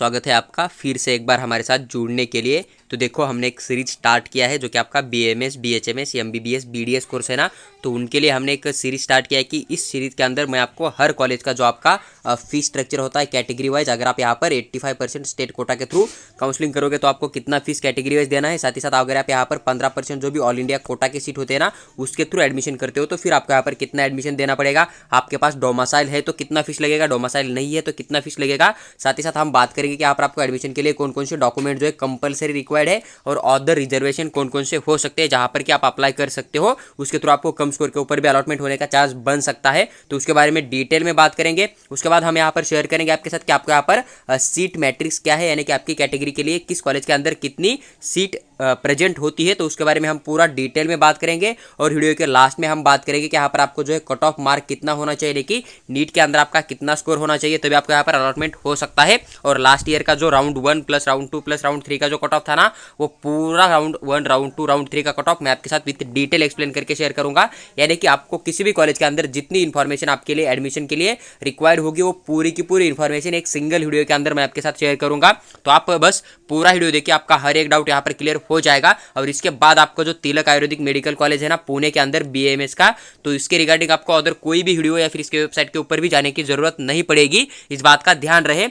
स्वागत है आपका फिर से एक बार हमारे साथ जुड़ने के लिए। तो देखो हमने एक सीरीज स्टार्ट किया है जो कि आपका BAMS, BHMS, MBBS, BDS course है ना, तो उनके लिए हमने एक सीरीज स्टार्ट किया है कि इस सीरीज के अंदर मैं आपको हर कॉलेज का जो आपका फीस स्ट्रक्चर होता है कैटेगरी वाइज, अगर आप यहाँ पर 85% स्टेट कोटा के थ्रू काउंसलिंग करोगे तो आपको कितना फीस कैटेगरी वाइज देना है, साथ ही साथ अगर आप यहाँ पर 15% जो भी ऑल इंडिया कोटा की सीट होते हैं ना उसके थ्रू एडमिशन करते हो तो फिर आपको यहाँ पर कितना एडमिशन देना पड़ेगा, आपके पास डोमासाइल है तो कितना फीस लगेगा, डोमासाइल नहीं है तो कितना फीस लगेगा। साथ ही साथ हम बात करेंगे कि यहाँ पर आपको एडमिशन के लिए कौन कौन से डॉक्यूमेंट जो है कंपलसरी रिक्वायर्ड है और अदर रिजर्वेशन कौन कौन से हो सकते हैं जहाँ पर कि आप अप्लाई कर सकते हो, उसके थ्रू आपको कम स्कोर के ऊपर भी अलॉटमेंट होने का चांस बन सकता है। तो उसके बारे में डिटेल में बात करेंगे। उसके बाद हम यहाँ पर शेयर करेंगे आपके साथ कि आपको यहाँ पर सीट मैट्रिक्स क्या है, यानी कि आपकी कैटेगरी के लिए किस कॉलेज के अंदर कितनी सीट प्रेजेंट होती है, तो उसके बारे में हम पूरा डिटेल में बात करेंगे। और वीडियो के लास्ट में हम बात करेंगे कि यहाँ पर आपको जो है कट ऑफ मार्क कितना होना चाहिए, लेकिन नीट के अंदर आपका कितना स्कोर होना चाहिए तभी आपको यहाँ पर अलॉटमेंट हो सकता है। और लास्ट ईयर का जो round 1 plus round 2 plus round 3 का जो कट ऑफ था ना, वो पूरा राउंड 1 राउंड 2 राउंड 3 का कट ऑफ मैं आपके साथ विद डिटेल एक्सप्लेन करके शेयर करूंगा। यानी कि आपको किसी भी कॉलेज के अंदर जितनी इन्फॉर्मेशन आपके लिए एडमिशन के लिए रिक्वायर्ड होगी वो पूरी की पूरी इन्फॉर्मेशन एक सिंगल वीडियो के अंदर मैं आपके साथ शेयर करूंगा। तो आप बस पूरा वीडियो देखिए, आपका हर एक डाउट यहाँ पर क्लियर हो जाएगा। और इसके बाद आपको जो तिलक आयुर्वेदिक मेडिकल कॉलेज है ना पुणे के अंदर BAMS का, तो इसके रिगार्डिंग आपको अदर कोई भी वीडियो या फिर इसके वेबसाइट के ऊपर भी जाने की जरूरत नहीं पड़ेगी, इस बात का ध्यान रहे।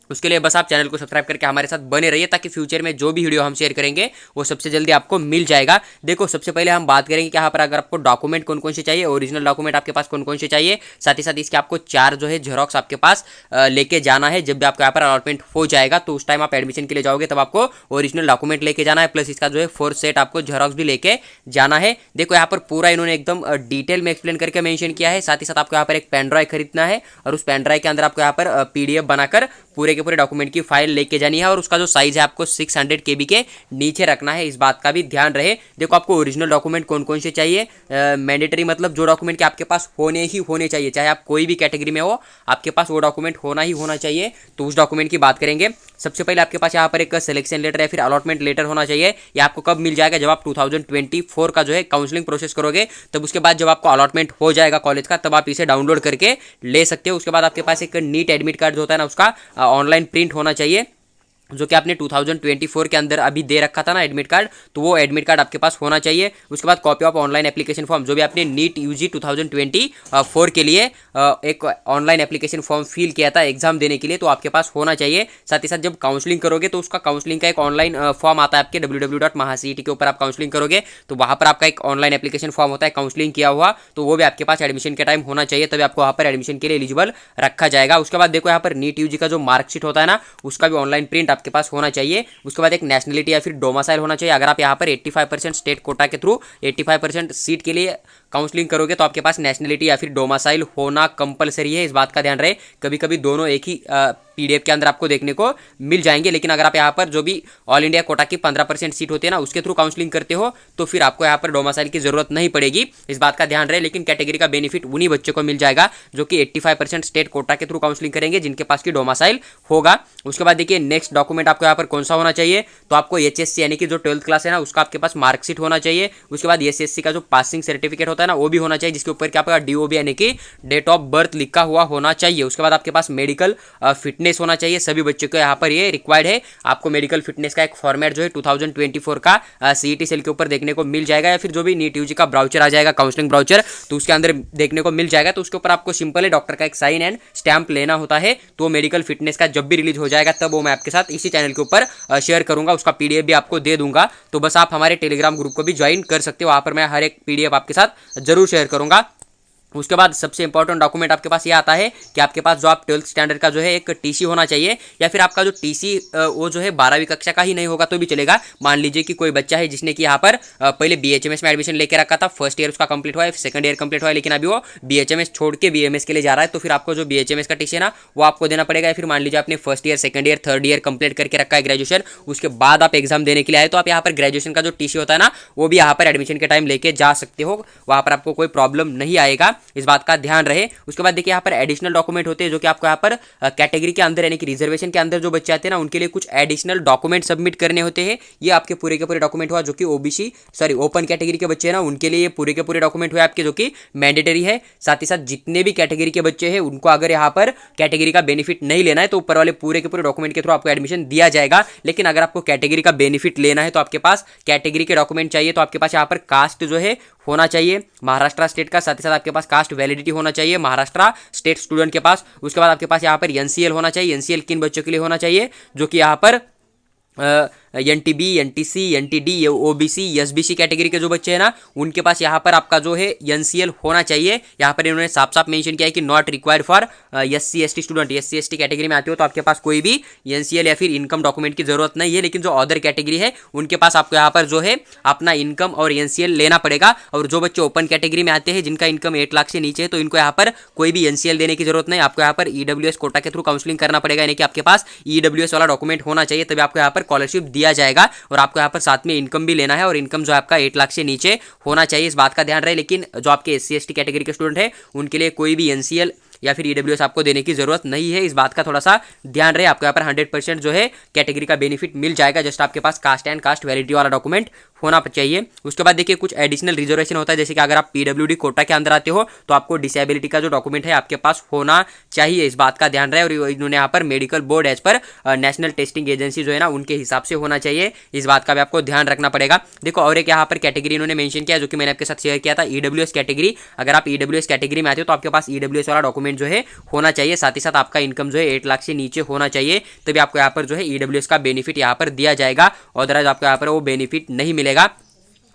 उसके लिए बस आप चैनल को सब्सक्राइब करके हमारे साथ बने रहिए ताकि फ्यूचर में जो भी वीडियो हम शेयर करेंगे वो सबसे जल्दी आपको मिल जाएगा। देखो सबसे पहले हम बात करेंगे कि यहाँ पर अगर आपको डॉक्यूमेंट कौन कौन से चाहिए, ओरिजिनल डॉक्यूमेंट आपके पास कौन कौन से चाहिए, साथ ही साथ इसके आपको 4 जो है जेरोक्स आपके पास लेके जाना है। जब भी आपको यहाँ पर अलॉटमेंट हो जाएगा तो उस टाइम आप एडमिशन के लिए जाओगे तब आपको ओरिजिनल डॉक्यूमेंट लेके जाना है, प्लस इसका जो है 4 सेट आपको जेरोक्स भी लेके जाना है। देखो यहाँ पर पूरा इन्होंने एकदम डिटेल में एक्सप्लेन करके मेंशन किया है। साथ ही साथ आपको यहाँ पर एक पेन ड्राइव खरीदना है और उस पेन ड्राइव के अंदर आपको यहाँ पर PDF बनाकर पूरे के पूरे डॉक्यूमेंट की फाइल लेके जानी है और उसका जो साइज है आपको 600 KB के नीचे रखना है, इस बात का भी ध्यान रहे। देखो आपको ओरिजिनल डॉक्यूमेंट कौन कौन से चाहिए, मैंडेटरी मतलब जो डॉक्यूमेंट के आपके पास होने ही होने चाहिए, चाहे आप कोई भी कैटेगरी में हो आपके पास वो डॉक्यूमेंट होना ही होना चाहिए। तो उस डॉक्यूमेंट की बात करेंगे। सबसे पहले आपके पास यहाँ पर एक सिलेक्शन लेटर या फिर अलॉटमेंट लेटर होना चाहिए। ये आपको कब मिल जाएगा, जब आप 2024 का जो है काउंसलिंग प्रोसेस करोगे, तब उसके बाद जब आपको अलॉटमेंट हो जाएगा कॉलेज का तब आप इसे डाउनलोड करके ले सकते हो। उसके बाद आपके पास एक नीट एडमिट कार्ड होता है ना, उसका ऑनलाइन प्रिंट होना चाहिए, जो कि आपने 2024 के अंदर अभी दे रखा था ना एडमिट कार्ड, तो वो एडमिट कार्ड आपके पास होना चाहिए। उसके बाद copy of online application form, जो भी आपने नीट UG 2024 के लिए एक ऑनलाइन एप्लीकेशन फॉर्म फिल किया था एग्जाम देने के लिए, तो आपके पास होना चाहिए। साथ ही साथ जब काउंसलिंग करोगे तो उसका काउंसलिंग का एक ऑनलाइन फॉर्म आता है आपके www.mahacet के ऊपर आप काउंसलिंग करोगे तो वहाँ पर आपका एक ऑनलाइन एप्लीकेशन फॉर्म होता है काउंसलिंग किया हुआ, तो वो भी आपके पास एडमिशन के टाइम होना चाहिए, तभी आपको वहाँ पर एडमिशन के लिए एलिजिबल रखा जाएगा। उसके बाद देखो यहाँ पर नीट UG का जो मार्कशीट होता है ना, उसका भी ऑनलाइन प्रिंट आपके पास होना चाहिए। उसके बाद एक नेशनलिटी या फिर डोमासाइल होना चाहिए। अगर आप यहाँ पर 85% स्टेट कोटा के थ्रू 85% सीट के लिए काउंसलिंग करोगे तो आपके पास नेशनलिटी या फिर डोमासाइल होना कंपलसरी है, इस बात का ध्यान रहे। कभी कभी दोनों एक ही PDF के अंदर आपको देखने को मिल जाएंगे, लेकिन अगर आप यहाँ पर जो भी ऑल इंडिया कोटा की 15% सीट होती है ना उसके थ्रू काउंसलिंग करते हो तो फिर आपको यहाँ पर डोमासाइल की जरूरत नहीं पड़ेगी, इस बात का ध्यान रहे। लेकिन कैटेगरी का बेनिफिट उन्हीं बच्चों को मिल जाएगा जो कि 85% स्टेट कोटा के थ्रू काउंसलिंग करेंगे, जिनके पास की डोमासाइल होगा। उसके बाद देखिए नेक्स्ट डॉक्यूमेंट आपको यहाँ पर कौन सा होना चाहिए, तो आपको HSC यानी कि जो 12th क्लास है ना उसका आपके पास मार्कशीट होना चाहिए। उसके बाद SSC का जो पासिंग सर्टिफिकेट होता है ना वो भी होना चाहिए, जिसके ऊपर क्या आपका DOB यानी कि डेट ऑफ बर्थ लिखा हुआ होना चाहिए। उसके बाद आपके पास मेडिकल फिटनेस होना चाहिए, सभी बच्चों को यहाँ पर ये रिक्वायर्ड है। आपको मेडिकल फिटनेस का एक फॉर्मेट जो है 2024 का CET सेल के ऊपर देखने को मिल जाएगा, या फिर जो भी नीट UG का ब्राउचर आ जाएगा काउंसलिंग ब्राउचर तो उसके अंदर देखने को मिल जाएगा। तो उसके ऊपर आपको सिंपल है डॉक्टर का एक साइन एंड स्टैंप लेना होता है। तो मेडिकल फिटनेस का जब भी रिलीज हो जाएगा तब वो मैं आपके साथ इसी चैनल के ऊपर शेयर करूंगा, उसका PDF भी आपको दे दूंगा। तो बस आप हमारे टेलीग्राम ग्रुप को भी ज्वाइन कर सकते हो, वहाँ पर मैं हर एक PDF आपके साथ जरूर शेयर करूंगा। उसके बाद सबसे इंपॉर्टेंट डॉक्यूमेंट आपके पास ये आता है कि आपके पास जो आप 12th स्टैंडर्ड का जो है एक TC होना चाहिए, या फिर आपका जो TC वो जो है 12वीं कक्षा का ही नहीं होगा तो भी चलेगा। मान लीजिए कि कोई बच्चा है जिसने कि यहाँ पर पहले BHMS में एडमिशन लेके रखा था, फर्स्ट ईयर उसका कंप्लीट हुआ है, सेकंड ईयर कंप्लीट हुआ है, लेकिन अभी वो BHMS छोड़ के BAMS के लिए जा रहा है, तो फिर आपको जो BHMS का TC है ना वो आपको देना पड़ेगा। या फिर मान लीजिए आपने first year second year third year complete करके रखा है ग्रेजुएशन, उसके बाद आप एग्जाम देने के लिए आए तो आप यहाँ पर ग्रेजुएशन का जो TC होता है ना वो भी यहाँ पर एडमिशन के टाइम लेके जा सकते हो, वहाँ पर आपको कोई प्रॉब्लम नहीं आएगा। इस बात का ध्यान रहे। उसके बाद देखिए यहाँ पर एडिशनल डॉक्यूमेंट होते हैं जो कि आपको यहाँ पर कैटेगरी के अंदर यानी कि रिजर्वेशन के अंदर जो बच्चे आते हैं ना उनके लिए कुछ एडिशनल डॉक्यूमेंट सबमिट करने होते हैं। ये आपके पूरे के पूरे डॉक्यूमेंट हुआ जो कि ओबीसी सॉरी ओपन कैटेगरी के बच्चे हैं ना उनके लिए ये पूरे के पूरे डॉक्यूमेंट हुए आपके जो कि मैंडेटरी है। साथ ही साथ जितने भी कैटेगरी के बच्चे हैं उनको अगर यहाँ पर कैटेगरी का बेनिफिट नहीं लेना है तो ऊपर वाले पूरे के पूरे डॉक्यूमेंट के थ्रू आपको एडमिशन दिया जाएगा। लेकिन अगर आपको कैटेगरी का बेनिफिट लेना है तो आपके पास कैटेगरी के डॉक्यूमेंट चाहिए। तो आपके पास यहाँ पर कास्ट जो है होना चाहिए महाराष्ट्र स्टेट का, साथ ही साथ आपके पास कास्ट वैलिडिटी होना चाहिए महाराष्ट्र स्टेट स्टूडेंट के पास। उसके बाद आपके पास यहाँ पर एनसीएल होना चाहिए। एनसीएल किन बच्चों के लिए होना चाहिए जो कि यहाँ पर NTB, NTC, NTD, OBC, SBC category के जो बच्चे हैं ना उनके पास यहाँ पर आपका जो है एनसीएल होना चाहिए। यहाँ पर इन्होंने साफ साफ मेंशन किया है कि not required for SC ST student. SC ST category में आते हो तो आपके पास कोई भी एनसीएल या फिर इनकम डॉक्यूमेंट की जरूरत नहीं है। लेकिन जो अदर कैटेगरी है उनके पास आपको यहाँ पर जो है अपना इनकम और एनसीएल लेना पड़ेगा। और जो बच्चे ओपन कैटेगरी में आते हैं जिनका इनकम 8 लाख से नीचे है तो इनको यहाँ पर कोई भी एनसीएल देने की जरूरत नहीं। आपको यहाँ पर ईडब्ल्यूएस कोटा के थ्रू काउंसलिंग करना पड़ेगा, यानी कि आपके पास ईडब्ल्यूएस वाला डॉक्यूमेंट होना चाहिए तभी आपको यहाँ पर स्कॉलरशिप दिया जाएगा। और आपको यहाँ पर साथ में इनकम भी लेना है और इनकम जो आपका 8 लाख से नीचे होना चाहिए, इस बात का ध्यान रहे। लेकिन जो आपके एससी एसटी कैटेगरी के स्टूडेंट है उनके लिए कोई भी एनसीएल या फिर ईडब्ल्यूएस आपको देने की जरूरत नहीं है, इस बात का थोड़ा सा ध्यान रहे। आपको यहाँ पर 100% जो है कैटेगरी का बेनिफिट मिल जाएगा। जस्ट आपके पास कास्ट एंड कास्ट वैलिडिटी वाला डॉक्यूमेंट होना चाहिए। उसके बाद देखिए कुछ एडिशनल रिजर्वेशन होता है, जैसे कि अगर आप पीडब्ल्यूडी कोटा के अंदर आते हो तो आपको डिसेबिलिटी का जो डॉक्यूमेंट है आपके पास होना चाहिए, इस बात का ध्यान रहे। और इन्होंने यहाँ पर medical board as per National Testing Agency जो है ना उनके हिसाब से होना चाहिए, इस बात का भी आपको ध्यान रखना पड़ेगा। देखो और एक यहाँ पर कैटेगरी इन्होंने मेंशन किया जो कि मैंने आपके साथ शेयर किया था, ईडब्ल्यूएस कैटेगरी। अगर आप ईडब्ल्यूएस कैटेगरी में आते हो तो आपके पास ईडब्ल्यूएस वाला डॉक्यूमेंट जो है होना चाहिए। साथ ही साथ आपका इनकम जो है 8 लाख से नीचे होना चाहिए, तभी आपको यहाँ पर जो है ईडब्ल्यूएस का बेनिफिट यहाँ पर दिया जाएगा। अदरवाइज आपको यहाँ पर वो बेनिफिट नहीं मिलेगा।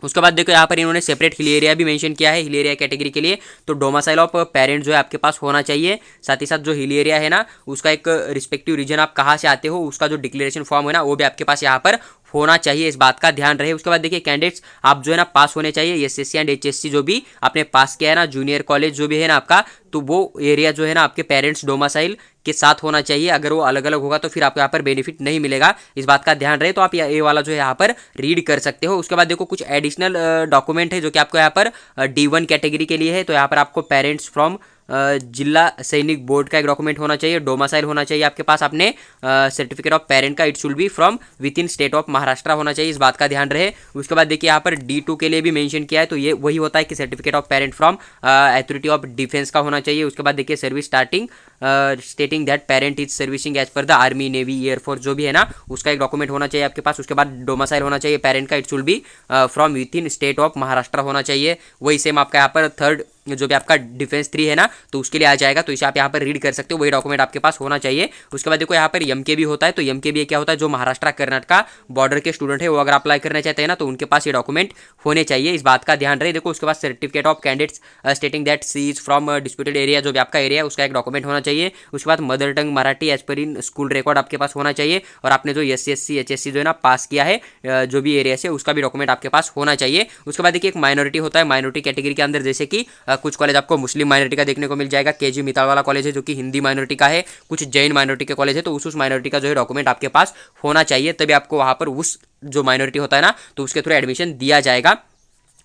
उसके बाद देखो यहाँ पर इन्होंने सेपरेट हिल एरिया भी मेंशन किया है हिल एरिया कैटेगरी के लिए। तो डोमासाइल ऑफ पेरेंट जो है आपके पास होना चाहिए। साथ ही साथ जो हिल एरिया है ना उसका एक रिस्पेक्टिव रीजन आप कहाँ से आते हो उसका जो डिक्लेरेशन फॉर्म है ना वो भी आपके पास यहाँ पर होना चाहिए, इस बात का ध्यान रहे। उसके बाद देखिए कैंडिडेट्स आप जो है ना पास होने चाहिए एसएससी एंड एचएससी जो भी आपने पास किया है ना, जूनियर कॉलेज जो भी है ना आपका, तो वो एरिया जो है ना आपके पेरेंट्स डोमासाइल के साथ होना चाहिए। अगर वो अलग अलग होगा तो फिर आपको यहाँ पर बेनिफिट नहीं मिलेगा, इस बात का ध्यान रहे। तो आप ये वाला जो है यहाँ पर रीड कर सकते हो। उसके बाद देखो कुछ एडिशनल डॉक्यूमेंट है जो कि आपको यहाँ पर D1 कैटेगरी के लिए है। तो यहाँ पर आपको पेरेंट्स फ्रॉम जिला सैनिक बोर्ड का एक डॉक्यूमेंट होना चाहिए, डोमासाइल होना चाहिए आपके पास, आपने सर्टिफिकेट ऑफ पेरेंट का it should be from with in state of Maharashtra होना चाहिए, इस बात का ध्यान रहे। उसके बाद देखिए यहाँ पर D2 के लिए भी मेंशन किया है, तो ये वही होता है कि certificate of parent from authority of defence का होना चाहिए। उसके बाद देखिए service starting stating that parent is servicing as per the army navy air force जो भी है ना उसका एक डॉक्यूमेंट होना चाहिए आपके पास। उसके बाद डोमासाइल होना चाहिए पेरेंट का, it should be from with in state of Maharashtra होना चाहिए। वही सेम आपका यहाँ पर थर्ड जो भी आपका डिफेंस 3 है ना तो उसके लिए आ जाएगा, तो इसे आप यहाँ पर रीड कर सकते हो, वही डॉक्यूमेंट आपके पास होना चाहिए। उसके बाद देखो यहाँ पर एमकेबी होता है, तो एमकेबी क्या होता है, जो महाराष्ट्र कर्नाटका बॉर्डर के स्टूडेंट है वो अगर अप्लाई करना चाहते हैं ना तो उनके पास ये डॉक्यूमेंट होने चाहिए, इस बात का ध्यान रहे। देखो उसके बाद certificate of candidates stating that she is from disputed area जो भी आपका एरिया है उसका एक डॉक्यूमेंट होना चाहिए। उसके बाद mother tongue Marathi as per in school record आपके पास होना चाहिए, और आपने जो SC HSC जो है ना पास किया है जो भी एरिया से उसका भी डॉक्यूमेंट आपके पास होना चाहिए। उसके बाद देखिए एक माइनॉरिटी होता है, माइनॉरिटी कैटेगरी के अंदर जैसे कि कुछ कॉलेज आपको मुस्लिम माइनॉरिटी का देखने को मिल जाएगा, KG मिताल वाला कॉलेज है जो कि हिंदी माइनॉरिटी का है, कुछ जैन माइनॉरिटी के कॉलेज है, तो उस माइनॉरिटी का जो है डॉक्यूमेंट आपके पास होना चाहिए, तभी आपको वहाँ पर उस जो माइनॉरिटी होता है ना तो उसके थ्रू एडमिशन दिया जाएगा।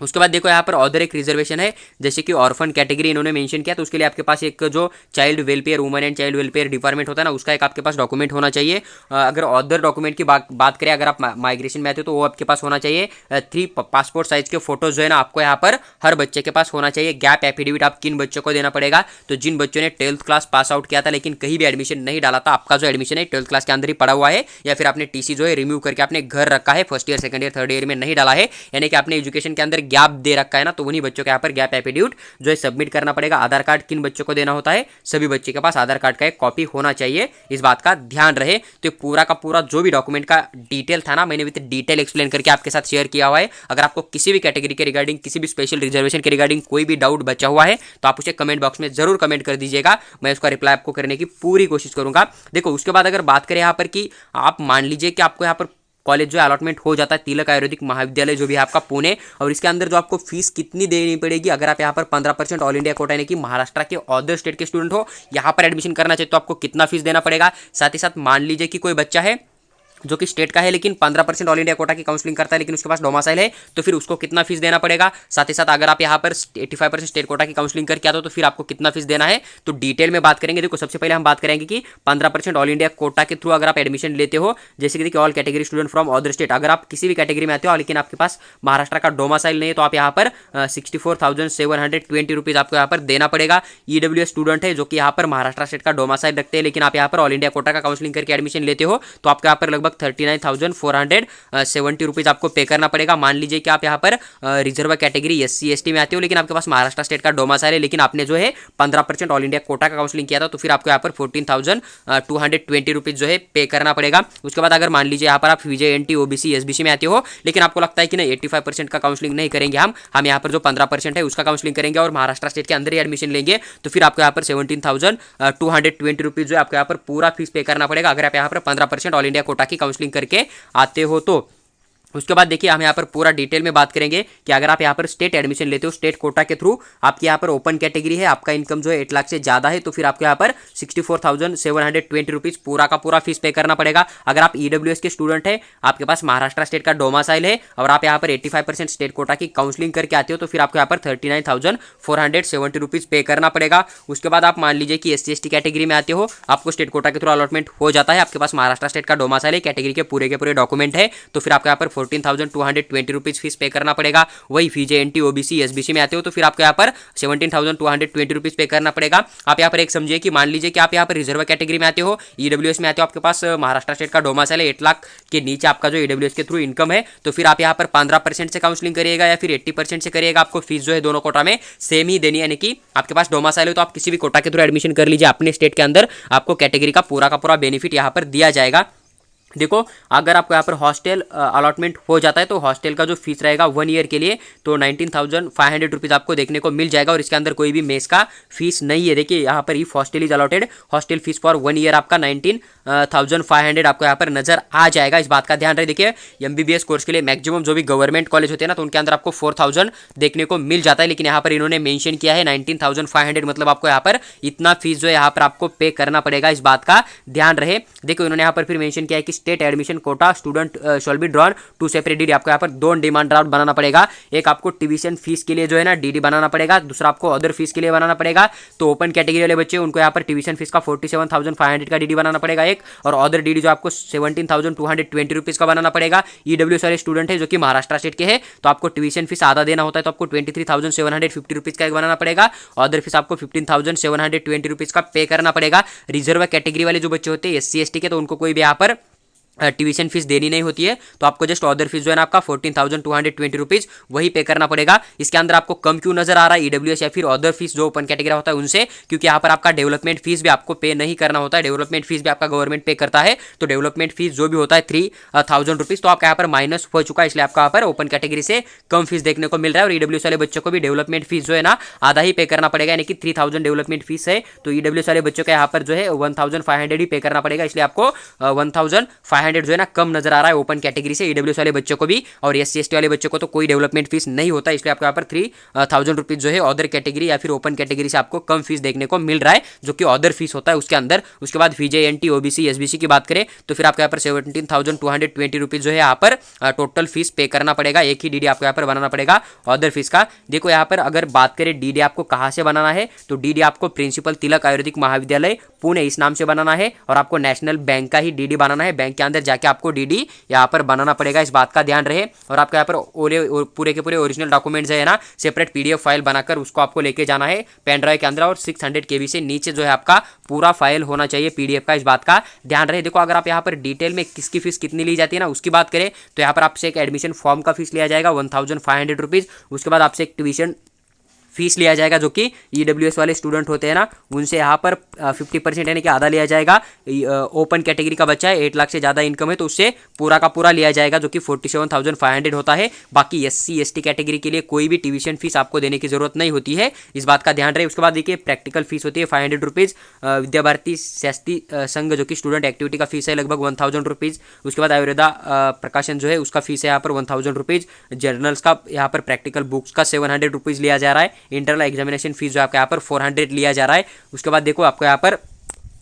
उसके बाद देखो यहाँ पर अदर एक रिजर्वेशन है जैसे कि ऑर्फन कैटेगरी इन्होंने मेंशन किया, तो उसके लिए आपके पास एक जो child welfare women and child welfare department होता है ना उसका एक आपके पास डॉक्यूमेंट होना चाहिए। अगर अदर डॉक्यूमेंट की बात करें, अगर आप माइग्रेशन में आते हो तो वो आपके पास होना चाहिए 3 पासपोर्ट साइज के फोटोज जो है ना आपको यहाँ पर हर बच्चे के पास होना चाहिए। गैप एफिडेविट आप किन बच्चों को देना पड़ेगा, तो जिन बच्चों ने 12th क्लास पास आउट किया था लेकिन कहीं भी एडमिशन नहीं डाला था, आपका जो एडमिशन है 12th क्लास के अंदर ही पड़ा हुआ है, या फिर आपने TC जो है रिमूव करके आपने घर रखा है, first year second year third year में नहीं डाला है, यानी कि आपने एजुकेशन के अंदर गैप दे रखा है ना, तो उन्हीं बच्चों के यहाँ पर गैप एफिडेविट जो है सबमिट करना पड़ेगा। आधार कार्ड किन बच्चों को देना होता है, सभी बच्चे के पास आधार कार्ड का एक कॉपी होना चाहिए, इस बात का ध्यान रहे। तो पूरा का पूरा जो भी डॉक्यूमेंट का डिटेल था ना मैंने विद डिटेल एक्सप्लेन करके आपके साथ शेयर किया हुआ है। अगर आपको किसी भी कैटेगरी के रिगार्डिंग, किसी भी स्पेशल रिजर्वेशन के रिगार्डिंग कोई भी डाउट बचा हुआ है तो आप उसे कमेंट बॉक्स में जरूर कमेंट कर दीजिएगा, मैं उसका रिप्लाई आपको करने की पूरी कोशिश करूंगा। देखो उसके बाद अगर बात करें यहाँ पर कि आप मान लीजिए कि आपको यहाँ पर कॉलेज जो अलॉटमेंट हो जाता है, तिलक आयुर्वेदिक महाविद्यालय जो भी है आपका पुणे, और इसके अंदर जो आपको फीस कितनी देनी पड़ेगी, अगर आप यहाँ पर 15% ऑल इंडिया कोटा यानी कि महाराष्ट्र के अदर स्टेट के स्टूडेंट हो यहाँ पर एडमिशन करना चाहिए तो आपको कितना फीस देना पड़ेगा। साथ ही साथ मान लीजिए कि कोई बच्चा है जो कि स्टेट का है लेकिन 15% ऑल इंडिया कोटा की काउंसलिंग करता है लेकिन उसके पास डोमासाइल है, तो फिर उसको कितना फीस देना पड़ेगा। साथ ही साथ अगर आप यहाँ पर 85% स्टेट कोटा की काउंसलिंग करके आते हो तो फिर आपको कितना फीस देना है, तो डिटेल में बात करेंगे। देखो सबसे पहले हम बात करेंगे कि 15% ऑल इंडिया कोटा के थ्रू अगर आप एडमिशन लेते हो, जैसे कि देखिए all category student from other state, अगर आप किसी भी कैटेगरी में आते हो लेकिन आपके पास महाराष्ट्र का डोमासाइल नहीं है, तो आप यहाँ पर 64,720 रुपीज आपको यहाँ पर देना पड़ेगा। ईडब्ल्यूएस स्टूडेंट है जो कि यहाँ पर महाराष्ट्र स्टेट का डोमासाइल रखते हैं लेकिन आप यहाँ पर ऑल इंडिया कोटा का काउंसलिंग करके एडमिशन लेते हो, तो आपको यहाँ पर लगभग 39,470 रुपीज आपको पे करना पड़ेगा। मान लीजिए कि आप यहाँ पर रिजर्व कैटेगरी SC ST में आते हो लेकिन आपके पास महाराष्ट्र स्टेट का डोमासाइल है, लेकिन आपने जो है 15% ऑल इंडिया कोटा का काउंसलिंग किया था, तो फिर आपको यहाँ पर 14,220 रुपीज जो है पे करना पड़ेगा। उसके बाद अगर मान लीजिए यहाँ पर आप VJNT OBC SBC में आते हो लेकिन आपको लगता है कि नहीं 85% का काउंसलिंग नहीं करेंगे, हम यहाँ पर जो 15% है उसका काउंसलिंग करेंगे और महाराष्ट्र स्टेट के अंदर ही एडमिशन लेंगे, तो फिर आपको यहाँ पर 17,220 रुपीज जो है आपको यहाँ पर पूरा फीस पे करना पड़ेगा अगर आप यहाँ पर 15% ऑल इंडिया कोटा की काउंसलिंग करके आते हो तो। उसके बाद देखिए हम यहाँ पर पूरा डिटेल में बात करेंगे कि अगर आप यहाँ पर स्टेट एडमिशन लेते हो स्टेट कोटा के थ्रू, आपकी यहाँ पर ओपन कैटेगरी है, आपका इनकम जो है 8 लाख से ज्यादा है, तो फिर आपको यहाँ पर 64,720 रुपीज पूरा का पूरा फीस पे करना पड़ेगा। अगर आप ईडब्ल्यूएस के स्टूडेंट है, आपके पास महाराष्ट्र स्टेट का डोमासाइल है और आप यहाँ पर 85% स्टेट कोटा की काउंसलिंग करके आते हो, तो फिर आपको यहाँ पर 39,470 रुपीज पे करना पड़ेगा। उसके बाद आप मान लीजिए कि SC ST कैटेगरी में आते हो, आपको स्टेट कोटा के थ्रू अलॉटमेंट हो जाता है, आपके पास महाराष्ट्र स्टेट का डोमासाइल है, कैटेगरी के पूरे डॉक्यूमेंट है, तो फिर आपको यहाँ पर 14,220 रुपीज फीस पे करना पड़ेगा। वही VJNT OBC SBC में आते हो तो फिर आपको यहाँ पर 17,220 रुपीज पे करना पड़ेगा। आप यहाँ पर एक समझिए कि मान लीजिए कि आप यहाँ पर रिजर्व कैटेगरी में आते हो, ईडब्ल्यूएस में आते हो, आपके पास महाराष्ट्र स्टेट का डोमासाइल है, 8 लाख के नीचे आपका जो ईडब्ल्यूएस के थ्रू इनकम है, तो फिर आप यहाँ पर 15% से काउंसलिंग करिएगा या फिर 80% से करिएगा, आपको फीस जो है दोनों कोटा में सेम ही देनी है। यानी कि आपके पास डोमासाइल है तो आप किसी भी कोटा के थ्रू एडमिशन कर लीजिए अपने स्टेट के अंदर, आपको कैटेगरी का पूरा बेनिफिट यहाँ पर दिया जाएगा। देखो अगर आपको यहाँ पर हॉस्टल अलॉटमेंट हो जाता है तो हॉस्टल का जो फीस रहेगा 1 ईयर के लिए तो 19,500 रुपीज़ आपको देखने को मिल जाएगा और इसके अंदर कोई भी मेस का फीस नहीं है। देखिए यहाँ पर if hostel is allotted, hostel fees for 1 year आपका 19,500 आपको यहाँ पर नजर आ जाएगा। इस बात का ध्यान रहे। देखिए MBBS कोर्स के लिए मैक्सिमम जो भी गवर्नमेंट कॉलेज होते हैं ना, तो उनके अंदर आपको 4,000 देखने को मिल जाता है, लेकिन यहाँ पर इन्होंने मेंशन किया है 19,500, मतलब आपको यहाँ पर इतना फीस जो है यहाँ पर आपको पे करना पड़ेगा। इस बात का ध्यान रहे। देखो इन्होंने यहाँ पर फिर मेंशन किया है कि state admission quota student shall be drawn to separate DD. आपको यहाँ पर 2 डिमांड ड्राफ्ट बनाना पड़ेगा। एक आपको ट्यूशन फीस के लिए जो है ना डीडी बनाना पड़ेगा, दूसरा आपको अदर फीस के लिए बनाना पड़ेगा। तो ओपन कैटेगरी वाले बच्चे उनको यहाँ पर ट्यूशन फीस का 47,500 का डीडी बनाना पड़ेगा एक, और अदर डीडी जो आपको 17,220 रुपीज का बनाना पड़ेगा। ईडब्ल्यूएस वाले स्टूडेंट है जो कि महाराष्ट्र स्टेट के हैं तो आपको ट्यूशन फीस आधा देना होता है, तो आपको 23,750 रुपीज का एक बनाना पड़ेगा। अदर फीस आपको 15,720 रुपीज का पे करना पड़ेगा। रिजर्व कैटेगरी वाले जो बच्चे होते हैं SC ST के, तो उनको कोई भी यहाँ पर ट्यूशन फीस देनी नहीं होती है, तो आपको जस्ट अदर फीस जो है ना आपका 14,220 रुपीज वही पे करना पड़ेगा। इसके अंदर आपको कम क्यों नजर आ रहा है ईडब्ल्यूएस या फिर अदर फीस जो ओपन कैटेगरी होता है उनसे, क्योंकि यहाँ पर आपका डेवलपमेंट फीस भी आपको पे नहीं करना होता है। डेवलपमेंट फीस भी आपका गवर्नमेंट पे करता है, तो डेवलपमेंट फीस जो भी होता है 3,000 रुपीज, तो आपका यहाँ पर माइनस हो चुका है, इसलिए आपका यहाँ पर ओपन कैटेगरी से कम फीस देखने को मिल रहा है। और ईडब्ल्यूएस वाले बच्चों को भी डेवलपमेंट फीस जो है ना आधा ही पे करना पड़ेगा, यानी कि 3,000 डेवलपमेंट फीस है, तो ईडब्ल्यूएस वाले बच्चों का यहाँ पर जो है 1,500 ही पे करना पड़ेगा, इसलिए आपको 1,500 जो है ना कम नजर आ रहा है ओपन कैटेगरी से ईडब्ल्यूएस वाले बच्चों को भी। और SC ST वाले बच्चों को तो कोई डेवलपमेंट फीस नहीं होता, इसलिए आपको यहाँ पर 3,000 रुपीज जो है अदर कैटेगरी या फिर ओपन कैटेगरी से आपको कम फीस देखने को मिल रहा है, जो कि अदर फीस होता है उसके अंदर। उसके बाद VJNT OBC SBC की बात करें तो फिर आपको यहाँ पर 17,220 रुपीज जो है यहाँ पर टोटल फीस पे करना पड़ेगा। एक ही डीडी आपको यहाँ पर बनाना पड़ेगा अदर फीस का। देखो यहाँ पर अगर बात करें डीडी आपको कहाँ से बनाना है, तो डीडी आपको प्रिंसिपल तिलक आयुर्वेदिक महाविद्यालय पुणे इस नाम से बनाना है, और आपको नेशनल बैंक का ही डीडी बनाना है। बैंक के अंदर जाके आपको डीडी यहाँ पर बनाना पड़ेगा, इस बात का ध्यान रहे। और आपको यहाँ पर पूरे के पूरे ओरिजिनल डॉक्यूमेंट्स है ना सेपरेट PDF फाइल बनाकर उसको आपको लेके जाना है पेन ड्राइव के अंदर, और 600 KB से नीचे जो है आपका पूरा फाइल होना चाहिए PDF का, इस बात का ध्यान रहे। देखो अगर आप यहाँ पर डिटेल में किसकी फीस कितनी ली जाती है ना उसकी बात करें तो यहाँ पर आपसे एक एडमिशन फॉर्म का फीस लिया जाएगा 1,500 रुपीज। उसके बाद आपसे एक ट्यूशन फीस लिया जाएगा, जो कि ईडब्ल्यूएस वाले स्टूडेंट होते हैं ना उनसे यहाँ पर 50% यानी कि आधा लिया जाएगा। ओपन कैटेगरी का बच्चा है 8 लाख से ज़्यादा इनकम है तो उससे पूरा का पूरा लिया जाएगा, जो कि 47,500 होता है। बाकी SC ST कैटेगरी के लिए कोई भी ट्यूशन फीस आपको देने की जरूरत नहीं होती है, इस बात का ध्यान रहे। उसके बाद देखिए प्रैक्टिकल फीस होती है 500 रुपीज़। विद्या भारती शास्त्री संघ जो कि स्टूडेंट एक्टिविटी का फीस है लगभग 1,000 रुपीज़। उसके बाद आयुर्वेदा प्रकाशन जो है उसका फीस है यहाँ पर 1,000 रुपीज़। जर्नल्स का यहाँ पर प्रैक्टिकल बुक्स का 700 रुपीज़ लिया जा रहा है। इंटरनल एग्जामिनेशन फीस जो आपका यहाँ पर 400 लिया जा रहा है। उसके बाद देखो आपको यहाँ पर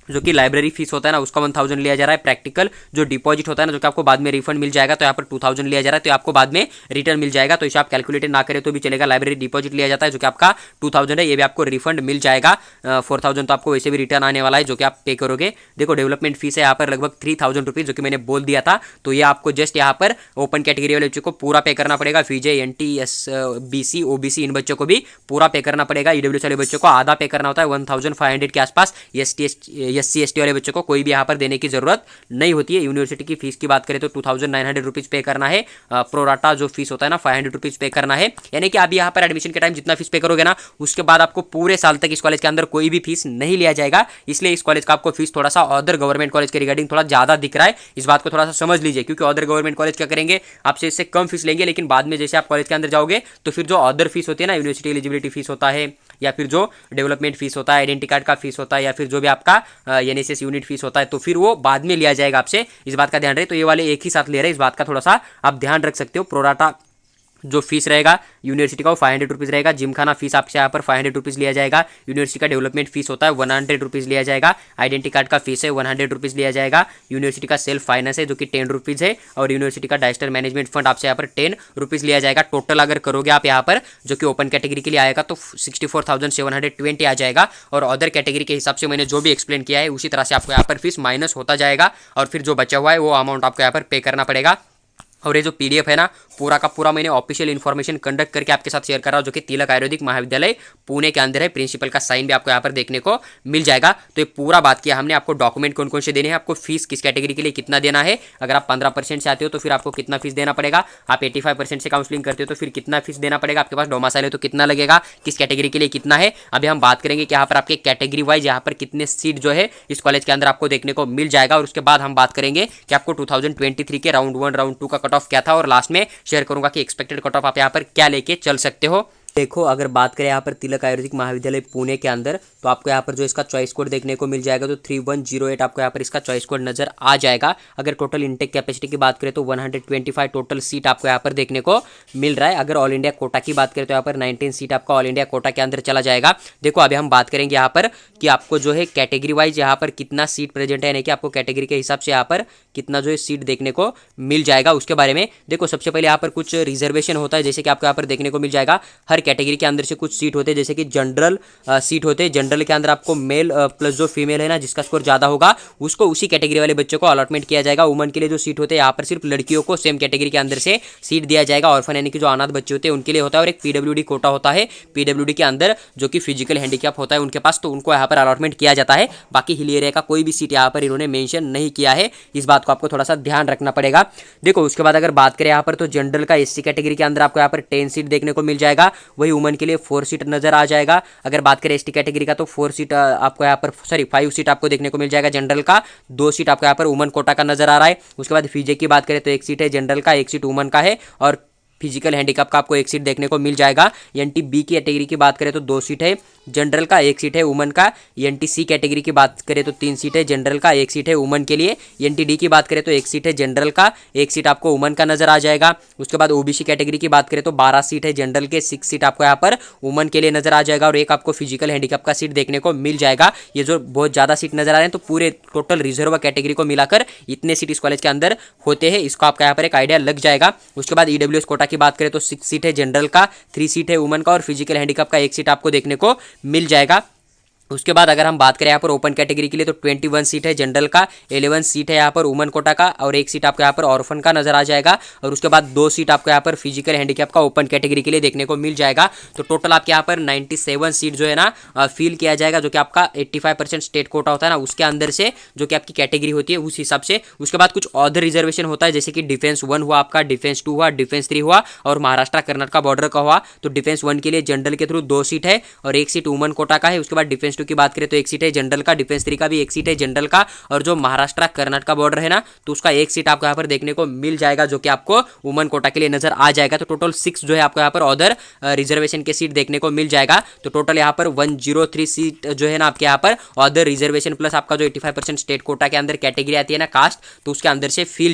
जो कि लाइब्रेरी फीस होता है ना उसका 1000 लिया जा रहा है। प्रैक्टिकल जो डिपॉजिट होता है ना जो कि आपको बाद में रिफंड मिल जाएगा, तो यहाँ पर 2000 लिया जा रहा है, तो आपको बाद में रिटर्न मिल जाएगा। तो इसे आप कैलकुलेट ना करें तो भी चलेगा। लाइब्रेरी डिपॉजिट लिया जाता है जो कि आपका 2000 है, ये भी आपको रिफंड मिल जाएगा। 4000 तो आपको वैसे भी रिटर्न आने वाला है जो कि आप पे करोगे। देखो डेवलपमेंट फीस है यहाँ पर लगभग 3000 रुपीज़, जो कि मैंने बोल दिया था। तो ये आपको जस्ट यहाँ पर ओपन कैटेगरी वाले बच्चों को पूरा पे करना पड़ेगा। फीजे NT SBC OBC इन बच्चों को भी पूरा पे करना पड़ेगा। EWS वाले बच्चों को आधा पे करना होता है 1500 के आसपास। SC ST वाले बच्चों को कोई भी यहाँ पर देने की जरूरत नहीं होती है। यूनिवर्सिटी की फीस की बात करें तो 2900 रुपीज़ पे करना है। प्रोराटा जो फीस होता है ना 500 रुपीज़ पे करना है। यानी कि आप यहाँ पर एडमिशन के टाइम जितना फीस पे करोगे ना उसके बाद आपको पूरे साल तक इस कॉलेज के अंदर कोई भी फीस नहीं लिया जाएगा। इसलिए इस कॉलेज का आपको फीस थोड़ा सा अदर गवर्नमेंट कॉलेज के रिगार्डिंग थोड़ा ज़्यादा दिख रहा है। इस बात को थोड़ा सा समझ लीजिए, क्योंकि अदर गवर्नमेंट कॉलेज क्या करेंगे, आपसे इससे कम फीस लेंगे, लेकिन बाद में जैसे आप कॉलेज के अंदर जाओगे तो फिर जो अदर फीस होती है ना, यूनिवर्सिटी एलिजिबिलिटी फीस होता है या फिर जो डेवलपमेंट फीस होता है, आइडेंटिटी कार्ड का फीस होता है, या फिर जो भी आपका NSS यूनिट फीस होता है, तो फिर वो बाद में लिया जाएगा आपसे। इस बात का ध्यान रहे। तो ये वाले एक ही साथ ले रहे हैं, इस बात का थोड़ा सा आप ध्यान रख सकते हो। प्रोराटा जो फीस रहेगा यूनिवर्सिटी का वो 500 रुपीज़ रहेगा। जिमखाना फीस आपसे यहाँ पर 500 रुपीज़ लिया जाएगा। यूनिवर्सिटी का डेवलपमेंट फीस होता है 100 रुपीज़ लिया जाएगा। आइडेंटिटी कार्ड का फीस है 100 रुपीज़ लिया जाएगा। यूनिवर्सिटी का सेल्फ फाइनेंस है जो कि 10 रुपीज़ है, और यूनिवर्सिटी का डायरेक्टर मैनेजमेंट फंड आपसे यहाँ पर 10 रुपीज़ लिया जाएगा। टोटल अगर करोगे आप यहाँ पर जो कि ओपन कैटेगरी के लिए आएगा तो 64,720 आ जाएगा। और अदर कैटेगरी के हिसाब से मैंने जो भी एक्सप्लेन किया है उसी तरह से आपको यहाँ पर फीस माइनस होता जाएगा, और फिर जो बचा हुआ है वो अमाउंट आपको यहाँ पर पे करना पड़ेगा। और ये जो PDF है ना पूरा का पूरा मैंने ऑफिशियल इन्फॉर्मेशन कंडक्ट करके आपके साथ शेयर कर रहा हूँ, जो कि तिलक आयुर्वेदिक महाविद्यालय पुणे के अंदर है। प्रिंसिपल का साइन भी आपको यहाँ पर देखने को मिल जाएगा। तो ये पूरा बात किया हमने। आपको डॉक्यूमेंट कौन कौन से देने हैं, आपको फीस किस कैटेगरी के लिए कितना देना है, अगर आप 15% से आते हो तो फिर आपको कितना फीस देना पड़ेगा, आप 85% से काउंसलिंग करते हो तो फिर कितना फीस देना पड़ेगा, आपके पास डोमासाइल है तो कितना लगेगा, किस कैटेगरी के लिए कितना है। अभी हम बात करेंगे कि यहाँ पर आपके कैटेगरी वाइज यहाँ पर कितने सीट जो है इस कॉलेज के अंदर आपको देखने को मिल जाएगा। और उसके बाद हम बात करेंगे कि आपको 2023 के राउंड 1 राउंड 2 का कट ऑफ क्या था, और लास्ट में शेयर करूंगा कि एक्सपेक्टेड कट ऑफ आप यहाँ पर क्या लेके चल सकते हो। देखो अगर बात करें यहाँ पर तिलक आयुर्वेदिक महाविद्यालय पुणे के अंदर, तो आपको यहाँ पर जो इसका चॉइस कोड देखने को मिल जाएगा तो 3108 आपको यहाँ पर इसका चॉइस कोड नजर आ जाएगा। अगर टोटल इनटेक कैपेसिटी की बात करें तो 125 टोटल सीट आपको यहाँ पर देखने को मिल रहा है। अगर ऑल इंडिया कोटा की बात करें तो यहाँ पर 19 सीट आपका ऑल इंडिया कोटा के अंदर चला जाएगा। देखो अभी हम बात करेंगे यहाँ पर कि आपको जो है कैटेगरी वाइज यहाँ पर कितना सीट प्रेजेंट है, यानी कि आपको कैटेगरी के हिसाब से यहाँ पर कितना जो है सीट देखने को मिल जाएगा उसके बारे में। देखो सबसे पहले यहाँ पर कुछ रिजर्वेशन होता है, जैसे कि आपको यहाँ पर देखने को मिल जाएगा हर कैटेगरी के अंदर से कुछ सीट होते हैं, जैसे कि जनरल सीट होते हैं। जनरल के अंदर आपको मेल प्लस जो फीमेल है ना जिसका स्कोर ज़्यादा होगा उसको उसी कैटेगरी वाले बच्चों को अलॉटमेंट किया जाएगा। वुमन के लिए जो सीट होते हैं यहाँ पर सिर्फ लड़कियों को सेम कैटेगरी के अंदर से सीट दिया जाएगा। ऑर्फन यानी कि जो अनाथ बच्चे होते हैं उनके लिए होता है, और एक PWD कोटा होता है PWD के अंदर जो कि फिजिकल हैंडीकैप होता है उनके पास, तो उनको यहाँ पर अलॉटमेंट किया जाता है। बाकी हिल एरिया का कोई भी सीट यहाँ पर इन्होंने मेंशन नहीं किया है, इस बात को आपको थोड़ा सा ध्यान रखना पड़ेगा। देखो उसके बाद अगर बात करें यहाँ पर तो जनरल का SC कैटेगरी के अंदर आपको यहाँ पर 10 सीट देखने को मिल जाएगा। वही वुमन के लिए 4 सीट नजर आ जाएगा। अगर बात करें ST कैटेगरी का तो 4 सीट आपको यहाँ पर 5 सीट आपको देखने को मिल जाएगा जनरल का, 2 सीट आपको यहाँ पर वुमन कोटा का नजर आ रहा है। उसके बाद फीजे की बात करें तो 1 सीट है जनरल का, 1 सीट वुमन का है, और फिजिकल हैंडीकैप का आपको 1 सीट देखने को मिल जाएगा। NT-B की कैटेगरी की बात करें तो 2 सीट है जनरल का, 1 सीट है वुमन का। NT-C कैटेगरी की बात करें तो 3 सीट है जनरल का, 1 सीट है वुमन के लिए। NT-D की बात करें तो 1 सीट है जनरल का, 1 सीट आपको वुमन का नजर आ जाएगा। उसके बाद OBC कैटेगरी की बात करें तो 12 सीट है जनरल के, 6 सीट आपको यहाँ पर वुमन के लिए नजर आ जाएगा, और 1 आपको फिजिकल हैंडीकैप का सीट देखने को मिल जाएगा। ये जो बहुत ज़्यादा सीट नजर आ रहे हैं तो पूरे टोटल रिजर्व कैटेगरी को मिलाकर इतने सीट इस कॉलेज के अंदर होते हैं, इसको आपका यहाँ पर एक आइडिया लग जाएगा। उसके बाद EWS कोटा की बात करें तो 6 सीट है जनरल का, 3 सीट है वुमन का, और फिजिकल हैंडीकैप का 1 सीट आपको देखने को मिल जाएगा। उसके बाद अगर हम बात करें यहाँ पर ओपन कैटेगरी के लिए तो 21 सीट है जनरल का, 11 सीट है यहाँ पर वुमन कोटा का, और 1 सीट आपको यहाँ पर ऑर्फन का नजर आ जाएगा। और उसके बाद 2 सीट आपको यहाँ पर फिजिकल हैंडीकैप का ओपन कैटेगरी के लिए देखने को मिल जाएगा। तो टोटल आपके यहाँ पर 97 सीट जो है ना फिल किया जाएगा, जो कि आपका 85% स्टेट कोटा होता है ना उसके अंदर से, जो कि आपकी कैटेगरी होती है उस हिसाब से। उसके बाद कुछ अदर रिजर्वेशन होता है, जैसे कि डिफेंस 1 हुआ आपका, डिफेंस 2 हुआ, डिफेंस 3 हुआ, और महाराष्ट्र कर्नाटक बॉर्डर का हुआ। तो डिफेंस 1 के लिए जनरल के थ्रू 2 सीट है और 1 सीट वुमन कोटा का है। उसके बाद डिफेंस 2 की बात करें तो 1 सीट है जनरल का, डिफेंस 3 का भी 1 सीट है जनरल का, और जो महाराष्ट्र कर्नाटक बॉर्डर है ना तो उसका 1 सीट आपको यहाँ पर देखने को मिल जाएगा, जो कि आपको वुमन कोटा के लिए नजर आ जाएगा। तो टोटल 6 जो है आपको यहाँ पर अदर रिजर्वेशन के सीट देखने को मिल जाएगा। तो टोटल यहाँ पर 103 सीट जो है ना आपके यहाँ पर अदर रिजर्वेशन प्लस आपका जो 85% स्टेट कोटा के अंदर कैटेगरी आती है ना कास्ट, तो उसके अंदर से फिल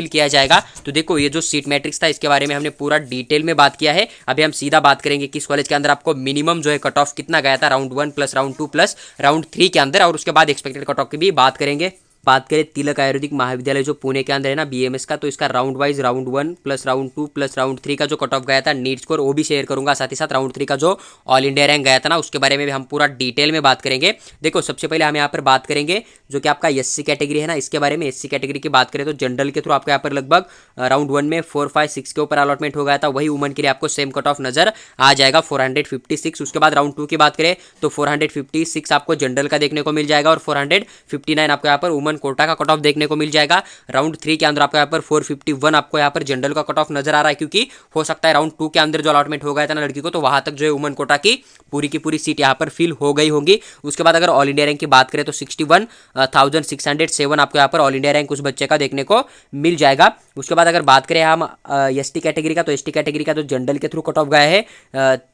किया जाएगा। तो देखो ये जो सीट मैट्रिक्स था इसके बारे में हमने पूरा डिटेल में बात किया है। अभी हम सीधा बात करेंगे कि इस कॉलेज के अंदर आपको मिनिमम जो है कट ऑफ कितना गया था round 1 1 plus round 2 plus round 3 के अंदर। और उसके बाद एक्सपेक्टेड कट ऑफ की भी बात करेंगे। बात करें तिलक आयुर्वेदिक महाविद्यालय जो पुणे के अंदर है ना बीएमएस का, तो इसका round wise round 1 plus round 2 plus round 3 का जो कट ऑफ गया था नीट स्कोर वो भी शेयर करूंगा। साथ ही साथ राउंड 3 का जो ऑल इंडिया रैंक गया था ना उसके बारे में भी हम पूरा डिटेल में बात करेंगे। देखो सबसे पहले हम यहाँ पर बात करेंगे जो कि आपका एससी कैटेगरी है ना, इसके बारे में। एससी कैटेगरी की बात करें तो जनरल के थ्रू आपको यहाँ पर लगभग राउंड 1 में 4, 5, 6 के ऊपर अलॉटमेंट हो गया था। वही वुमन के लिए आपको सेम कट ऑफ नजर आ जाएगा 456। उसके बाद राउंड 2 की बात करें तो 456 आपको जनरल का देखने को मिल जाएगा और 459 आपको यहाँ पर वुमन कोटा का कट ऑफ देखने को मिल जाएगा। राउंड 3 के अंदर आपको यहाँ पर 451 आपको यहाँ पर जनरल का कट ऑफ नजर आ रहा है, क्योंकि हो सकता है राउंड 2 के अंदर जो अलॉटमेंट हो गया था ना लड़की को, तो वहां तक जो है वुमन कोटा की पूरी सीट यहाँ पर फिल हो गई होंगी। उसके बाद अगर ऑल इंडिया रैंक की बात करें तो 61,607 आपको यहाँ पर ऑल इंडिया रैंक उस बच्चे का देखने को मिल जाएगा। उसके बाद अगर बात करें हम एसटी कैटेगरी का, तो एसटी कैटेगरी का तो जनरल के थ्रू कट ऑफ गया है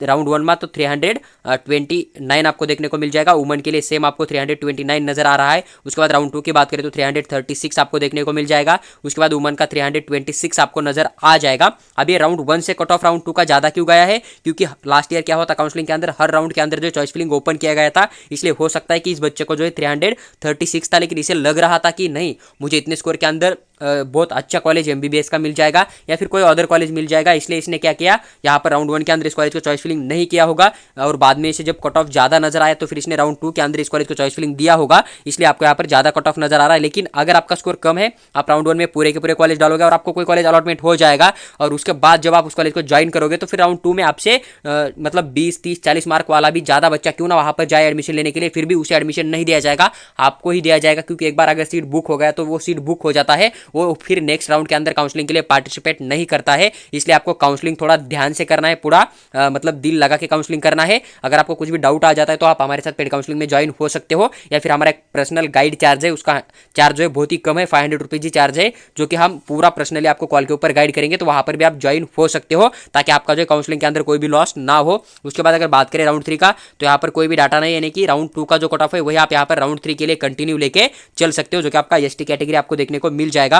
राउंड 1 में, तो 329 आपको देखने को मिल जाएगा। वुमन के लिए सेम आपको 329 नजर आ रहा है। उसके बाद राउंड 2 की बात करें तो 336 आपको देखने को मिल जाएगा। उसके बाद वुमन का 326 आपको नजर आ जाएगा। अब ये राउंड 1 से कट ऑफ राउंड 2 का ज्यादा क्यों गया है, क्योंकि लास्ट ईयर क्या हुआ था काउंसलिंग के अंदर, हर राउंड के अंदर जो चॉइस फिलिंग ओपन किया गया था, इसलिए हो सकता है कि इस बच्चे को जो है 336 था, लेकिन इसे लग रहा था कि नहीं मुझे इतने स्कोर के अंदर बहुत अच्छा कॉलेज एमबीबीएस का मिल जाएगा या फिर कोई अदर कॉलेज मिल जाएगा, इसलिए इसने क्या किया यहाँ पर राउंड 1 के अंदर इस कॉलेज को चॉइस फिलिंग नहीं किया होगा। और बाद में इसे जब कट ऑफ ज्यादा नजर आया तो फिर इसने राउंड 2 के अंदर इस कॉलेज को चॉइस फिलिंग दिया होगा, इसलिए आपको यहाँ पर ज्यादा कट ऑफ नजर आ रहा है। लेकिन अगर आपका स्कोर कम है, आप राउंड 1 में पूरे के पूरे कॉलेज डालोगे और आपको कोई कॉलेज अलॉटमेंट हो जाएगा, और उसके बाद जब आप उस कॉलेज को ज्वाइन करोगे तो फिर राउंड 2 में आपसे मतलब 20, 30, 40 मार्क वाला भी ज्यादा बच्चा क्यों ना वहां पर जाए एडमिशन लेने के लिए, फिर भी उसे एडमिशन नहीं दिया जाएगा, आपको ही दिया जाएगा। क्योंकि एक बार अगर सीट बुक हो गया तो वो सीट बुक हो जाता है, वो फिर नेक्स्ट राउंड के अंदर काउंसलिंग के लिए पार्टिसिपेट नहीं करता है। इसलिए आपको काउंसलिंग थोड़ा ध्यान से करना है, पूरा मतलब दिल लगा के काउंसलिंग करना है। अगर आपको कुछ भी डाउट आ जाता है तो आप हमारे साथ पेड काउंसलिंग में ज्वाइन हो सकते हो, या फिर हमारा एक पर्सनल गाइड चार्ज है, उसका चार्ज जो है बहुत ही कम है, 500 रुपीज ही चार्ज है, जो कि हम पूरा पर्सनली आपको कॉल के ऊपर गाइड करेंगे, तो वहां पर भी आप ज्वाइन हो सकते हो, ताकि आपका जो काउंसलिंग के अंदर कोई भी लॉस ना हो। उसके बाद अगर बात करें राउंड 3 का, तो यहाँ पर कोई भी डाटा नहीं, यानी कि राउंड 2 का जो कट ऑफ है वही आप यहाँ पर राउंड 3 के लिए कंटिन्यू लेके चल सकते हो, जो कि आपका एसटी कैटेगरी आपको देखने को मिल जाएगा।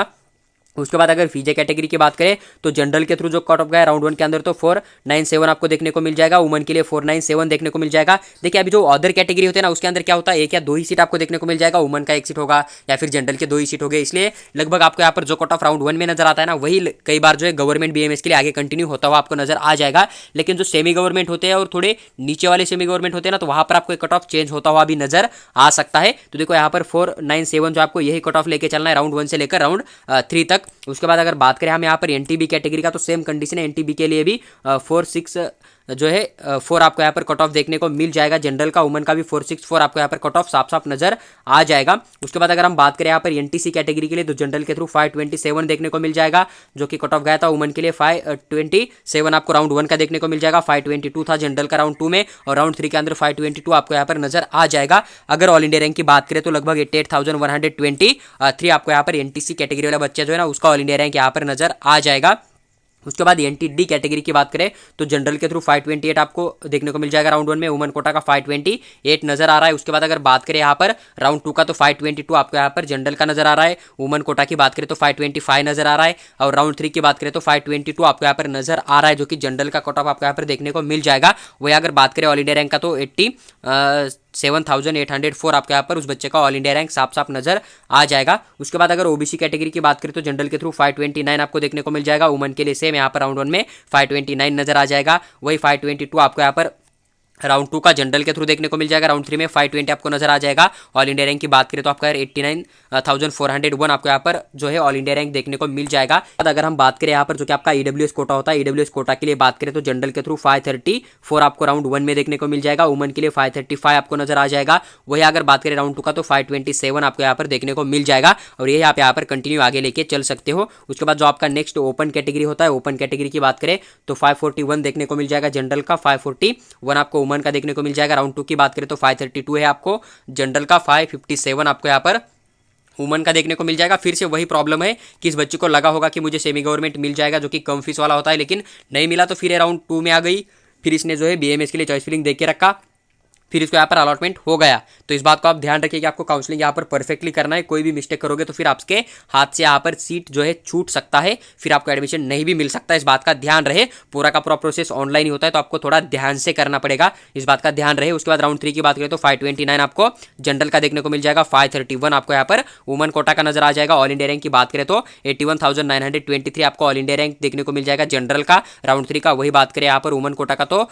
उसके बाद अगर फीजे कैटेगरी की बात करें तो जनरल के थ्रू जो कट ऑफ गया राउंड 1 के अंदर तो 497 आपको देखने को मिल जाएगा। वुमन के लिए 497 देखने को मिल जाएगा। देखिए अभी जो अदर कैटेगरी होते हैं ना उसके अंदर क्या होता है, एक या दो ही सीट आपको देखने को मिल जाएगा, वुमन का एक सीट होगा या फिर जनरल के 2 ही सीट हो गए, इसलिए लगभग आपको यहाँ पर जो कट ऑफ राउंड 1 में नजर आता है ना वही कई बार जो है गवर्नमेंट बीएमएस के लिए आगे कंटिन्यू होता हुआ आपको नजर आ जाएगा। लेकिन जो सेमी गवर्नमेंट होते हैं और थोड़े नीचे वाले सेमी गवर्नमेंट होते हैं ना, तो वहां पर आपको एक कट ऑफ चेंज होता हुआ भी नजर आ सकता है। तो देखो यहाँ पर 497 जो आपको यही कट ऑफ लेके चलना है राउंड 1 से लेकर राउंड 3 तक। उसके बाद अगर बात करें हम यहाँ पर एनटीबी कैटेगरी का, तो सेम कंडीशन है, एनटीबी के लिए भी 4-6 जो है 4 आपको यहाँ पर कट ऑफ देखने को मिल जाएगा। जनरल का वुमन का भी 464 आपको यहाँ पर कट ऑफ साफ साफ नजर आ जाएगा। उसके बाद अगर हम बात करें यहाँ पर एनटीसी कैटेगरी के लिए, तो जनरल के थ्रू 527 देखने को मिल जाएगा, जो कि कट ऑफ गया था। वुमन के लिए 527 आपको राउंड 1 का देखने को मिल जाएगा, 522 था जनरल का राउंड 2 में, और राउंड 3 के अंदर 522 आपको यहाँ पर नजर आ जाएगा। अगर ऑल इंडिया रैंक की बात करें तो लगभग 88,123 आपको यहाँ पर एनटीसी कैटेगरी वाला बच्चा जो है ना उसका ऑल इंडिया रैंक यहाँ पर नजर आ जाएगा। उसके बाद एनटीडी कैटेगरी की बात करें तो जनरल के थ्रू 528 आपको देखने को मिल जाएगा राउंड 1 में, वुमन कोटा का 528 नजर आ रहा है। उसके बाद अगर बात करें यहाँ पर राउंड 2 का, तो 522 आपको यहाँ पर जनरल का नजर आ रहा है। वुमन कोटा की बात करें तो 525 नजर आ रहा है, और राउंड 3 की बात करें तो 522 आपको यहाँ पर नजर आ रहा है, जो कि जनरल का कट ऑफ आपको यहाँ पर देखने को मिल जाएगा। वही अगर बात करें ऑल इंडिया रैंक का, तो 7,804 आपके यहाँ पर उस बच्चे का ऑल इंडिया रैंक साफ साफ नजर आ जाएगा। उसके बाद अगर ओबीसी कैटेगरी की बात करें तो जनरल के थ्रू 529 आपको देखने को मिल जाएगा। वुमन के लिए सेम यहाँ पर राउंड 1 में 529 नजर आ जाएगा। वही 522 आपको यहाँ पर राउंड 2 का जनरल के थ्रू देखने को मिल जाएगा। राउंड 3 में 520 आपको नजर आ जाएगा। ऑल इंडिया रैंक की बात करें तो आपका 89,401 आपको यहाँ पर जो है ऑल इंडिया रैंक देखने को मिल जाएगा। अगर हम बात करें यहाँ पर जो कि आपका ईडब्ल्यूएस कोटा होता है, ईडब्ल्यूएस कोटा के लिए बात करें तो जनरल के थ्रू 534 आपको राउंड 1 में देखने को मिल जाएगा। वुमन के लिए 535 आपको नजर आ जाएगा। वही अगर बात करें राउंड 2 का, तो 527 आपको यहाँ पर देखने को मिल जाएगा, और ये आप यहाँ पर कंटिन्यू आगे लेके चल सकते हो। उसके बाद जो आपका नेक्स्ट ओपन कैटेगरी होता है, ओपन कैटेगरी की बात करें तो 541 देखने को मिल जाएगा जनरल का, 541 आपको वुमन का देखने को मिल जाएगा। राउंड 2 की बात करें तो 532 है आपको जनरल का, 557 आपको यहाँ पर वुमन का देखने को मिल जाएगा। फिर से वही प्रॉब्लम है कि इस बच्चे को लगा होगा कि मुझे सेमी गवर्नमेंट मिल जाएगा जो कि कम फीस वाला होता है, लेकिन नहीं मिला, तो फिर राउंड 2 में आ गई। फिर इसने जो है बीएमएस के लिए चॉइस फिलिंग देख के रखा, फिर इसको यहाँ पर अलॉटमेंट हो गया। तो इस बात को आप ध्यान रखिए कि आपको काउंसलिंग यहाँ पर परफेक्टली करना है, कोई भी मिस्टेक करोगे तो फिर आपके हाथ से यहाँ पर सीट जो है छूट सकता है, फिर आपको एडमिशन नहीं भी मिल सकता है। इस बात का ध्यान रहे, पूरा का पूरा प्रोसेस ऑनलाइन ही होता है, तो आपको थोड़ा ध्यान से करना पड़ेगा, इस बात का ध्यान रहे। उसके बाद राउंड 3 की बात करें तो 529 आपको जनरल का देखने को मिल जाएगा, 531 आपको यहाँ पर वुमन कोटा का नजर आ जाएगा। ऑल इंडिया रैंक की बात करें तो 81,923 आपको ऑल इंडिया रैंक देखने को मिल जाएगा जनरल का। राउंड 3 का वही बात करें यहाँ पर वुमन कोटा का तो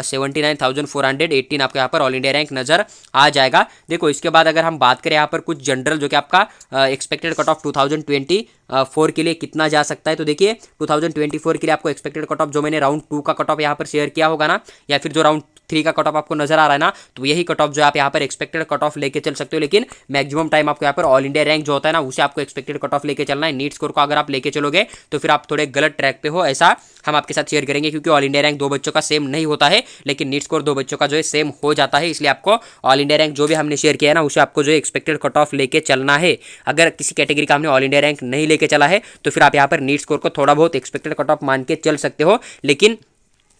79,418 आपको यहाँ पर ऑल इंडिया रैंक नजर आ जाएगा। देखो इसके बाद अगर हम बात करें यहाँ पर कुछ जनरल जो कि आपका एक्सपेक्टेड कट ऑफ 2024 के लिए कितना जा सकता है, तो देखिए 2024 के लिए आपको एक्सपेक्टेड कट ऑफ जो मैंने राउंड 2 का कट ऑफ यहाँ पर शेयर किया होगा ना, या फिर जो राउंड 3 का कट ऑफ आपको नजर आ रहा है ना, तो यही कट ऑफ जो आप यहाँ पर एक्सपेक्टेड कट ऑफ लेके चल सकते हो। लेकिन मैक्सिमम टाइम आपको यहाँ पर ऑल इंडिया रैंक जो होता है ना, उसे आपको एक्सपेक्टेड कट ऑफ लेके चलना है। नीट स्कोर को अगर आप लेके चलोगे तो फिर आप थोड़े गलत ट्रैक पे हो, ऐसा हम आपके साथ शेयर करेंगे, क्योंकि ऑल इंडिया रैंक दो बच्चों का सेम नहीं होता है, लेकिन नीट स्कोर दो बच्चों का जो है सेम हो जाता है। इसलिए आपको ऑल इंडिया रैंक जो भी हमने शेयर किया है ना, उसे आपको जो एक्सपेक्टेड कट ऑफ लेके चलना है। अगर किसी कैटेगरी का हमने ऑल इंडिया रैंक नहीं लेके चला है तो फिर आप यहाँ पर नीट स्कोर को थोड़ा बहुत एक्सपेक्टेड कट ऑफ मान के चल सकते हो। लेकिन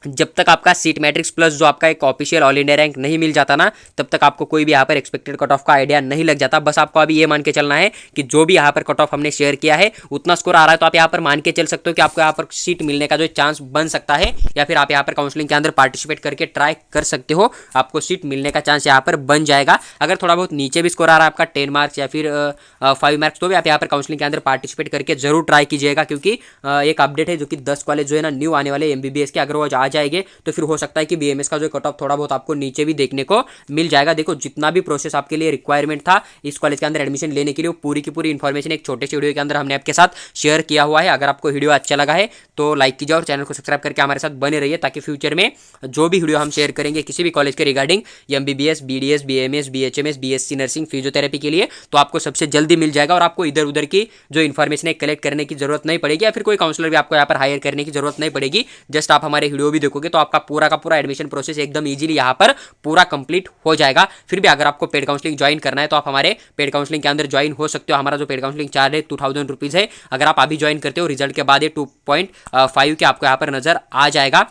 जब तक आपका सीट मैट्रिक्स प्लस जो आपका एक ऑफिशियल ऑल इंडिया रैंक नहीं मिल जाता ना, तब तक आपको कोई भी यहाँ पर एक्सपेक्टेड कट ऑफ का आइडिया नहीं लग जाता। बस आपको अभी ये मान के चलना है कि जो भी यहाँ पर कट ऑफ हमने शेयर किया है उतना स्कोर आ रहा है, तो आप यहाँ पर मान के चल सकते हो कि आपको यहाँ पर सीट मिलने का जो चांस बन सकता है, या फिर आप यहाँ पर काउंसलिंग के अंदर पार्टिसिपेट करके ट्राई कर सकते हो, आपको सीट मिलने का चांस यहाँ पर बन जाएगा। अगर थोड़ा बहुत नीचे भी स्कोर आ रहा है आपका 10 मार्क्स या फिर 5 मार्क्स, तो भी आप यहाँ पर काउंसलिंग के अंदर पार्टिसिपेट करके जरूर ट्राई कीजिएगा, क्योंकि एक अपडेट है जो कि 10 कॉलेज जो है ना न्यू आने वाले MBBS के, अगर वो आ जाएंगे तो फिर हो सकता है कि BMS का जो कट ऑफ थोड़ा बहुत आपको नीचे भी देखने को मिल जाएगा। देखो जितना भी प्रोसेस आपके लिए रिक्वायरमेंट था इस कॉलेज के अंदर एडमिशन लेने के लिए, वो पूरी की पूरी इन्फॉर्मेशन एक छोटे से वीडियो के अंदर हमने आपके साथ शेयर किया हुआ है। अगर आपको वीडियो अच्छा लगा है तो लाइक कीजिए और चैनल को सब्सक्राइब करके हमारे साथ बने रहिए, ताकि फ्यूचर में जो भी वीडियो हम शेयर करेंगे किसी भी कॉलेज के regarding MBBS, BDS, BMS, BHMS, BSc nursing, physiotherapy के लिए, तो आपको सबसे जल्दी मिल जाएगा और आपको इधर उधर की जो इन्फॉर्मेशन है कलेक्ट करने की जरूरत नहीं पड़ेगी, या फिर कोई काउंसलर भी आपको यहाँ पर हायर करने की जरूरत नहीं पड़ेगी। जस्ट आप हमारे वीडियो भी देखोगे तो आपका पूरा का पूरा एडमिशन प्रोसेस एकदम इजीली यहाँ पर पूरा कंप्लीट हो जाएगा। फिर भी अगर आपको पेड काउंसलिंग ज्वाइन करना है तो आप हमारे पेड काउंसलिंग के अंदर ज्वाइन हो सकते हो। हमारा जो पेड काउंसलिंग चार्ज है 2000 रुपीज़ है। अगर आप अभी ज्वाइन करते हो रिजल्ट के बाद ये 2.5 के आपको यहाँ पर नजर आ जाएगा,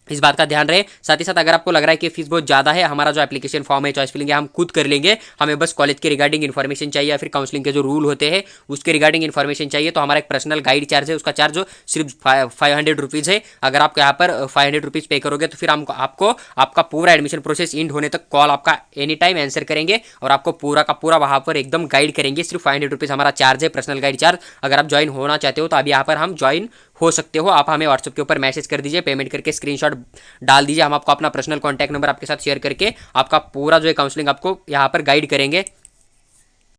इस बात का ध्यान रहे। साथ ही साथ अगर आपको लग रहा है कि फीस बहुत ज़्यादा है, हमारा जो एप्लीकेशन फॉर्म है, चॉइस फिलिंग है, हम खुद कर लेंगे, हमें बस कॉलेज के रिगार्डिंग इन्फॉर्मेशन चाहिए या फिर काउंसलिंग के जो रूल होते हैं उसके रिगार्डिंग इन्फॉर्मेशन चाहिए, तो हमारा एक पर्सनल गाइड चार्ज है, उसका चार्ज सिर्फ 500 रुपीज़ है। अगर आप यहाँ पर 500 रुपीज़ पे करोगे तो फिर हम आपको आपका पूरा एडमिशन प्रोसेस इंड होने तक कॉल आपका एनी टाइम आंसर करेंगे और आपको पूरा का पूरा वहाँ पर एकदम गाइड करेंगे। सिर्फ 500 रुपीज़ हमारा चार्ज है, पर्सनल गाइड चार्ज। अगर आप ज्वाइन होना चाहते हो तो अभी यहाँ पर हम ज्वाइन हो सकते हो। आप हमें व्हाट्सएप के ऊपर मैसेज कर दीजिए, पेमेंट करके स्क्रीनशॉट डाल दीजिए, हम आपको अपना पर्सनल कॉन्टैक्ट नंबर आपके साथ शेयर करके आपका पूरा जो है काउंसलिंग आपको यहाँ पर गाइड करेंगे।